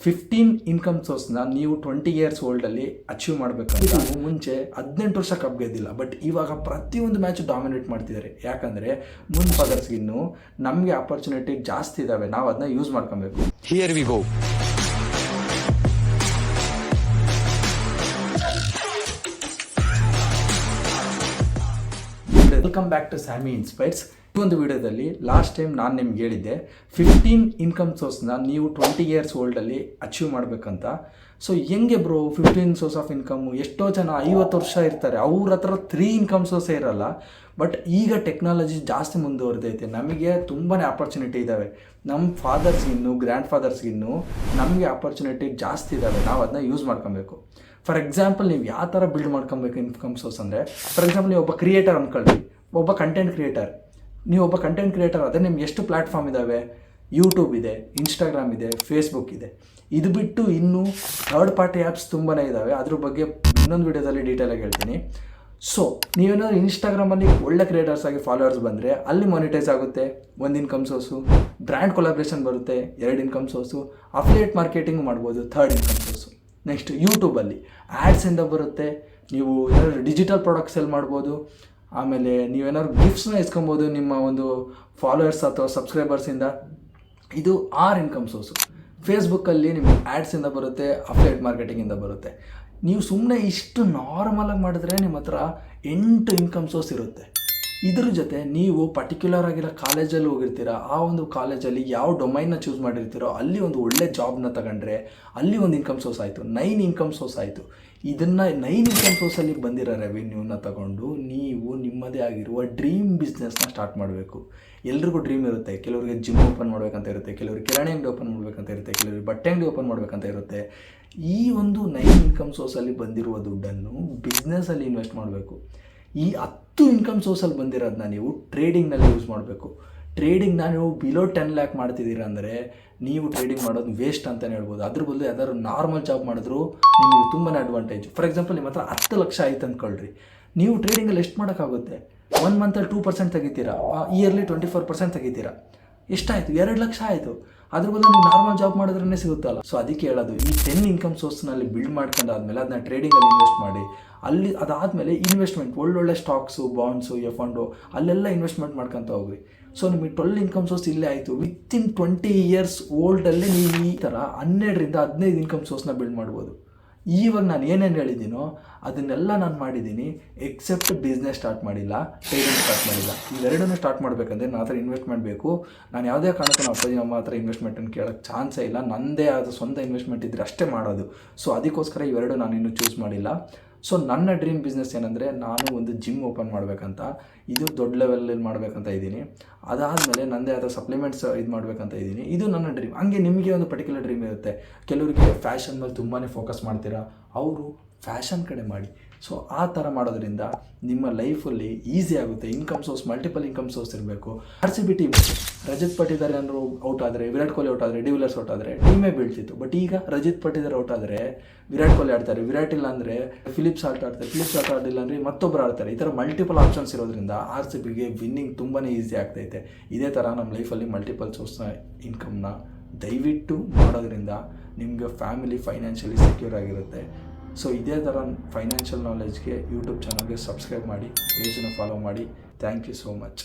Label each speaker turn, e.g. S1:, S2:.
S1: 15 income ಸೋರ್ಸ್ನ ನೀವು 20 years ಓಲ್ಡಲ್ಲಿ achieve ಮಾಡಬೇಕಂತ ಮುಂಚೆ 18 ವರ್ಷ ಕಪ್ ಗೆದ್ದಿಲ್ಲ. ಬಟ್ ಇವಾಗ ಪ್ರತಿಯೊಂದು ಮ್ಯಾಚ್ ಡಾಮಿನೇಟ್ ಮಾಡ್ತಿದ್ದಾರೆ. ಯಾಕಂದರೆ ಮುಂದೆ ಫಾದರ್ಸ್ಗಿನ್ನು ನಮಗೆ ಆಪರ್ಚುನಿಟಿ ಜಾಸ್ತಿ ಇದ್ದಾವೆ, ನಾವು ಅದನ್ನ ಯೂಸ್ ಮಾಡ್ಕೊಬೇಕು.
S2: Here we go.
S1: Welcome back to Sammy Inspires. ಈ ಒಂದು ವಿಡಿಯೋದಲ್ಲಿ ಲಾಸ್ಟ್ ಟೈಮ್ ನಾನು ನಿಮ್ಗೆ ಹೇಳಿದ್ದೆ 15 ಇನ್ಕಮ್ ಸೋರ್ಸ್ನ ನೀವು 20 ಇಯರ್ಸ್ ಓಲ್ಡಲ್ಲಿ ಅಚೀವ್ ಮಾಡಬೇಕಂತ. ಸೊ ಹೆಂಗೆ ಬ್ರೋ 15 ಸೋರ್ಸ್ ಆಫ್ ಇನ್ಕಮ್ಮು? ಎಷ್ಟೋ ಜನ 50 ವರ್ಷ ಇರ್ತಾರೆ, ಅವ್ರ ಹತ್ರ 3 ಇನ್ಕಮ್ ಸೋರ್ಸೇ ಇರಲ್ಲ. ಬಟ್ ಈಗ ಟೆಕ್ನಾಲಜಿ ಜಾಸ್ತಿ ಮುಂದುವರೆದೈತೆ, ನಮಗೆ ತುಂಬಾ ಆಪರ್ಚುನಿಟಿ ಇದ್ದಾವೆ. ನಮ್ಮ ಫಾದರ್ಸ್ಗಿನ್ನು ಗ್ರ್ಯಾಂಡ್ ಫಾದರ್ಸ್ಗಿನ್ನು ನಮಗೆ ಆಪರ್ಚುನಿಟಿ ಜಾಸ್ತಿ ಇದ್ದಾವೆ, ನಾವು ಅದನ್ನ ಯೂಸ್ ಮಾಡ್ಕೊಬೇಕು. ಫಾರ್ ಎಕ್ಸಾಂಪಲ್, ನೀವು ಯಾವ ಥರ ಬಿಲ್ಡ್ ಮಾಡ್ಕೊಬೇಕು ಇನ್ಕಮ್ ಸೋರ್ಸ್ ಅಂದರೆ, ಫಾರ್ ಎಕ್ಸಾಂಪಲ್ ನೀವು ಒಬ್ಬ ಕ್ರಿಯೇಟರ್ ಅಂದ್ಕೊಳ್ಳಿ, ಒಬ್ಬ ಕಂಟೆಂಟ್ ಕ್ರಿಯೇಟರ್. ನೀವು ಒಬ್ಬ ಕಂಟೆಂಟ್ ಕ್ರಿಯೇಟರ್ ಅದೇ ನಿಮ್ಗೆ ಎಷ್ಟು ಪ್ಲ್ಯಾಟ್ಫಾರ್ಮ್ ಇದ್ದಾವೆ? ಯೂಟ್ಯೂಬ್ ಇದೆ, ಇನ್ಸ್ಟಾಗ್ರಾಮ್ ಇದೆ, ಫೇಸ್ಬುಕ್ ಇದೆ. ಇದು ಬಿಟ್ಟು ಇನ್ನೂ ಥರ್ಡ್ ಪಾರ್ಟಿ ಆ್ಯಪ್ಸ್ ತುಂಬಾ ಇದ್ದಾವೆ. ಅದ್ರ ಬಗ್ಗೆ ಇನ್ನೊಂದು ವಿಡಿಯೋದಲ್ಲಿ ಡೀಟೇಲಾಗಿ ಹೇಳ್ತೀನಿ. ಸೊ ನೀವೇನಾದ್ರು ಇನ್ಸ್ಟಾಗ್ರಾಮಲ್ಲಿ ಒಳ್ಳೆ ಕ್ರಿಯೇಟರ್ಸ್ ಆಗಿ ಫಾಲೋವರ್ಸ್ ಬಂದರೆ ಅಲ್ಲಿ ಮಾನಿಟೈಸ್ ಆಗುತ್ತೆ, 1 ಇನ್ಕಮ್ ಸೋರ್ಸು. ಬ್ರ್ಯಾಂಡ್ ಕೊಲಾಬ್ರೇಷನ್ ಬರುತ್ತೆ, 2 ಇನ್ಕಮ್ ಸೋರ್ಸು. ಅಫಿಲಿಯೇಟ್ ಮಾರ್ಕೆಟಿಂಗ್ ಮಾಡ್ಬೋದು, 3rd ಇನ್ಕಮ್ ಸೋರ್ಸು. ನೆಕ್ಸ್ಟ್ ಯೂಟ್ಯೂಬಲ್ಲಿ ಆ್ಯಡ್ಸಿಂದ ಬರುತ್ತೆ, ನೀವು ಏನಾದ್ರು ಡಿಜಿಟಲ್ ಪ್ರಾಡಕ್ಟ್ ಸೆಲ್ ಮಾಡ್ಬೋದು. ಆಮೇಲೆ ನೀವೇನಾದ್ರು ಗಿಫ್ಟ್ಸ್ನ ಇಸ್ಕೊಬೋದು ನಿಮ್ಮ ಒಂದು ಫಾಲೋವರ್ಸ್ ಅಥವಾ ಸಬ್ಸ್ಕ್ರೈಬರ್ಸಿಂದ. ಇದು 6 ಇನ್ಕಮ್ ಸೋರ್ಸು. ಫೇಸ್ಬುಕ್ಕಲ್ಲಿ ನಿಮಗೆ ಆ್ಯಡ್ಸಿಂದ ಬರುತ್ತೆ, ಅಫಿಲಿಯೇಟ್ ಮಾರ್ಕೆಟಿಂಗಿಂದ ಬರುತ್ತೆ. ನೀವು ಸುಮ್ಮನೆ ಇಷ್ಟು ನಾರ್ಮಲಾಗಿ ಮಾಡಿದ್ರೆ ನಿಮ್ಮ ಹತ್ರ 8 ಇನ್ಕಮ್ ಸೋರ್ಸ್ ಇರುತ್ತೆ. ಇದ್ರ ಜೊತೆ ನೀವು ಪರ್ಟಿಕ್ಯುಲರ್ ಆಗಿರೋ ಕಾಲೇಜಲ್ಲಿ ಹೋಗಿರ್ತೀರ, ಆ ಒಂದು ಕಾಲೇಜಲ್ಲಿ ಯಾವ ಡೊಮೈನ್ನ ಚೂಸ್ ಮಾಡಿರ್ತೀರೋ ಅಲ್ಲಿ ಒಂದು ಒಳ್ಳೆ ಜಾಬ್ನ ತಗೊಂಡ್ರೆ ಅಲ್ಲಿ ಒಂದು ಇನ್ಕಮ್ ಸೋರ್ಸ್ ಆಯಿತು, 9 ಇನ್ಕಮ್ ಸೋರ್ಸ್ ಆಯಿತು. ಇದನ್ನು 9 ಇನ್ಕಮ್ ಸೋರ್ಸಲ್ಲಿ ಬಂದಿರೋ ರೆವಿನ್ಯೂನ ತಗೊಂಡು ನೀವು ನಿಮ್ಮದೇ ಆಗಿರುವ ಡ್ರೀಮ್ ಬಿಸ್ನೆಸ್ನ ಸ್ಟಾರ್ಟ್ ಮಾಡಬೇಕು. ಎಲ್ರಿಗೂ ಡ್ರೀಮ್ ಇರುತ್ತೆ. ಕೆಲವರಿಗೆ ಜಿಮ್ ಓಪನ್ ಮಾಡಬೇಕಂತ ಇರುತ್ತೆ, ಕೆಲವರಿಗೆ ಕಿರಾಣಿ ಅಂಗಡಿ ಓಪನ್ ಮಾಡಬೇಕಂತ ಇರುತ್ತೆ, ಕೆಲವರಿಗೆ ಬಟ್ಟೆ ಅಂಗಡಿ ಓಪನ್ ಮಾಡಬೇಕಂತ ಇರುತ್ತೆ. ಈ ಒಂದು 9 ಇನ್ಕಮ್ ಸೋರ್ಸಲ್ಲಿ ಬಂದಿರುವ ದುಡ್ಡನ್ನು ಬಿಸ್ನೆಸ್ಸಲ್ಲಿ ಇನ್ವೆಸ್ಟ್ ಮಾಡಬೇಕು. ಈ 10 ಇನ್ಕಮ್ ಸೋರ್ಸಲ್ಲಿ ಬಂದಿರೋದನ್ನ ನೀವು ಟ್ರೇಡಿಂಗ್ನಲ್ಲಿ ಯೂಸ್ ಮಾಡಬೇಕು. ಟ್ರೇಡಿಂಗ್ನ ನೀವು ಬಿಲೋ 10 ಲ್ಯಾಕ್ ಮಾಡ್ತಿದ್ದೀರ ಅಂದರೆ ನೀವು ಟ್ರೇಡಿಂಗ್ ಮಾಡೋದು ವೇಸ್ಟ್ ಅಂತಲೇ ಹೇಳ್ಬೋದು. ಅದ್ರ ಬದಲು ಯಾವ್ದಾದ್ರು ನಾರ್ಮಲ್ ಜಾಬ್ ಮಾಡಿದ್ರು ನಿಮಗೆ ತುಂಬಾ ಅಡ್ವಾಂಟೇಜ್. ಫಾರ್ ಎಕ್ಸಾಂಪಲ್, ನಿಮ್ಮ ಹತ್ರ 10 ಲಕ್ಷ ಆಯ್ತು ಅಂದ್ಕೊಳ್ರಿ, ನೀವು ಟ್ರೇಡಿಂಗಲ್ಲಿ ಎಷ್ಟು ಮಾಡೋಕ್ಕಾಗುತ್ತೆ? 1 ಮಂತಲ್ಲಿ 2% ತೆಗಿತೀರಾ, ಇಯರ್ಲಿ 24% ತೆಗಿತೀರಾ. ಎಷ್ಟಾಯಿತು? 2 ಲಕ್ಷ ಆಯಿತು. ಅದ್ರ ಬದಲು ನೀವು ನಾರ್ಮಲ್ ಜಾಬ್ ಮಾಡಿದ್ರೇ ಸಿಗುತ್ತಲ್ಲ. ಸೊ ಅದಕ್ಕೆ ಹೇಳೋದು, ಈ 10 ಇನ್ಕಮ್ ಸೋರ್ಸ್ನಲ್ಲಿ ಬಿಲ್ಡ್ ಮಾಡ್ಕೊಂಡಾದ್ಮೇಲೆ ಅದನ್ನ ಟ್ರೇಡಿಂಗಲ್ಲಿ ಇನ್ವೆಸ್ಟ್ ಮಾಡಿ. ಅದಾದಮೇಲೆ ಇನ್ವೆಸ್ಟ್ಮೆಂಟ್, ಒಳ್ಳೊಳ್ಳೆ ಸ್ಟಾಕ್ಸು, ಬಾಂಡ್ಸು, ಎಫ್&ಓ ಅಲ್ಲೆಲ್ಲ ಇನ್ವೆಸ್ಟ್ಮೆಂಟ್ ಮಾಡ್ಕೊತ ಹೋಗ್ರಿ. ಸೊ ನಿಮಗೆ 12 ಇನ್ಕಮ್ ಸೋರ್ಸ್ ಇಲ್ಲೇ ಆಯಿತು. ವಿತಿನ್ 20 ಇಯರ್ಸ್ ಓಲ್ಡಲ್ಲೇ ನೀವು ಈ ಥರ 12ರಿಂದ 15 ಇನ್ಕಮ್ ಸೋರ್ಸ್ನ ಬಿಲ್ಡ್ ಮಾಡ್ಬೋದು. ಇವಾಗ ನಾನು ಏನೇನು ಹೇಳಿದ್ದೀನೋ ಅದನ್ನೆಲ್ಲ ನಾನು ಮಾಡಿದ್ದೀನಿ, ಎಕ್ಸೆಪ್ಟ್ ಬಿಸ್ನೆಸ್ ಸ್ಟಾರ್ಟ್ ಮಾಡಿಲ್ಲ, ಟ್ರೇಡಿಂಗ್ ಸ್ಟಾರ್ಟ್ ಮಾಡಿಲ್ಲ. ಇವೆರಡನ್ನೂ ಸ್ಟಾರ್ಟ್ ಮಾಡಬೇಕಂದ್ರೆ ನನ್ನ ಹತ್ರ ಇನ್ವೆಸ್ಟ್ಮೆಂಟ್ ಬೇಕು. ನಾನು ಯಾವುದೇ ಕಾರಣಕ್ಕೂ ನಮ್ಮ ಅಪ್ಪಾಜಿ ನಮ್ಮ ಹತ್ರ ಇನ್ವೆಸ್ಟ್ಮೆಂಟನ್ನು ಕೇಳೋಕ್ಕೆ ಚಾನ್ಸೇ ಇಲ್ಲ. ನನ್ನದೇ ಆದ ಸ್ವಂತ ಇನ್ವೆಸ್ಟ್ಮೆಂಟ್ ಇದ್ದರೆ ಅಷ್ಟೇ ಮಾಡೋದು. ಸೊ ಅದಕ್ಕೋಸ್ಕರ ಇವೆರಡು ನಾನು ಇನ್ನೂ ಚೂಸ್ ಮಾಡಿಲ್ಲ. ಸೊ ನನ್ನ ಡ್ರೀಮ್ ಬಿಸ್ನೆಸ್ ಏನಂದರೆ, ನಾನು ಒಂದು ಜಿಮ್ ಓಪನ್ ಮಾಡಬೇಕಂತ, ಇದು ದೊಡ್ಡ ಲೆವೆಲಲ್ಲಿ ಮಾಡಬೇಕಂತ ಇದ್ದೀನಿ. ಅದಾದಮೇಲೆ ನನ್ನದೇ ಆದ ಸಪ್ಲಿಮೆಂಟ್ಸ್ ಇದು ಮಾಡಬೇಕಂತ ಇದ್ದೀನಿ. ಇದು ನನ್ನ ಡ್ರೀಮ್. ಹಂಗೆ ನಿಮಗೆ ಒಂದು ಪರ್ಟಿಕ್ಯುಲರ್ ಡ್ರೀಮ್ ಇರುತ್ತೆ. ಕೆಲವರಿಗೆ ಫ್ಯಾಷನ್ ಮೇಲೆ ತುಂಬಾ ಫೋಕಸ್ ಮಾಡ್ತೀರಾ, ಅವರು ಫ್ಯಾಷನ್ ಕಡೆ ಮಾಡಿ. ಸೊ ಆ ಥರ ಮಾಡೋದ್ರಿಂದ ನಿಮ್ಮ ಲೈಫಲ್ಲಿ ಈಸಿ ಆಗುತ್ತೆ. Income source, multiple income source ಇರಬೇಕು. RCB ಟೀಮ್, ರಜತ್ ಪಟ್ಟಿದಾರ್ ಏನಾದ್ರು ಔಟ್ ಆದರೆ, ವಿರಾಟ್ ಕೊಹ್ಲಿ ಔಟ್ ಆದರೆ, ಡಿವಿಲಿಯರ್ಸ್ ಔಟ್ ಆದರೆ ಟೀಮೇ ಬೀಳ್ತಿತ್ತು. ಬಟ್ ಈಗ ರಜತ್ ಪಟ್ಟಿದಾರ್ ಔಟ್ ಆದರೆ ವಿರಾಟ್ ಕೊಹ್ಲಿ ಆಡ್ತಾರೆ, ವಿರಾಟ್ ಇಲ್ಲ ಅಂದರೆ ಫಿಲಿಪ್ಸ್ ಆಡ್ತಾರೆ, ಫಿಲಿಪ್ಸ್ ಆಡಿಲ್ಲ ಅಂದರೆ ಮತ್ತೊಬ್ಬರು ಆಡ್ತಾರೆ. ಈ ಥರ ಮಲ್ಟಿಪಲ್ ಆಪ್ಷನ್ಸ್ ಇರೋದ್ರಿಂದ RCBಗೆ ವಿನ್ನಿಂಗ್ ತುಂಬಾ ಈಸಿ ಆಗ್ತೈತೆ. ಇದೇ ಥರ ನಮ್ಮ ಲೈಫಲ್ಲಿ ಮಲ್ಟಿಪಲ್ ಸೋರ್ಸ್ನ ಇನ್ಕಮ್ನ ದಯವಿಟ್ಟು ಮಾಡೋದ್ರಿಂದ ನಿಮಗೆ ಫ್ಯಾಮಿಲಿ ಫೈನಾನ್ಷಿಯಲಿ ಸೆಕ್ಯೂರ್ ಆಗಿರುತ್ತೆ. ಸೊ ಇದೇ ಥರ ಫೈನಾನ್ಷಿಯಲ್ ನಾಲೆಜ್ಗೆ ಯೂಟ್ಯೂಬ್ ಚಾನಲ್ಗೆ ಸಬ್ಸ್ಕ್ರೈಬ್ ಮಾಡಿ, ಪೇಜನ್ನು ಫಾಲೋ ಮಾಡಿ. Thank you so much.